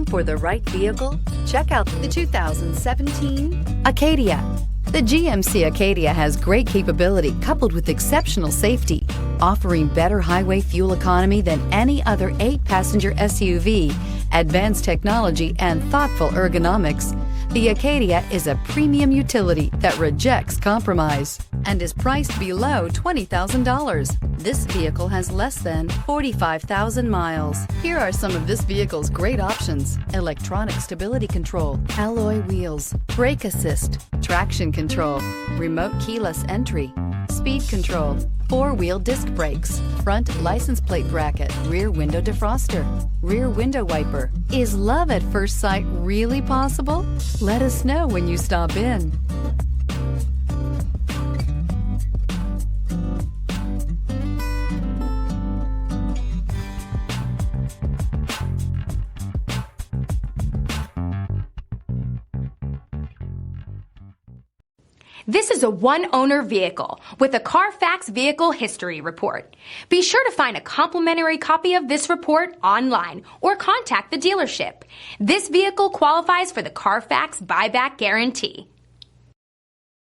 For the right vehicle, check out the 2017 Acadia. The GMC Acadia has great capability coupled with exceptional safety, offering better highway fuel economy than any other 8-passenger SUV, advanced technology, and thoughtful ergonomics. The Acadia is a premium utility that rejects compromise and is priced below $20,000. This vehicle has less than 45,000 miles. Here are some of this vehicle's great options: electronic stability control, alloy wheels, brake assist, traction control, remote keyless entry, speed control, 4-wheel disc brakes, front license plate bracket, rear window defroster, rear window wiper. Is love at first sight really possible? Let us know when you stop in. This is a one-owner vehicle with a Carfax Vehicle History Report. Be sure to find a complimentary copy of this report online or contact the dealership. This vehicle qualifies for the Carfax Buyback Guarantee.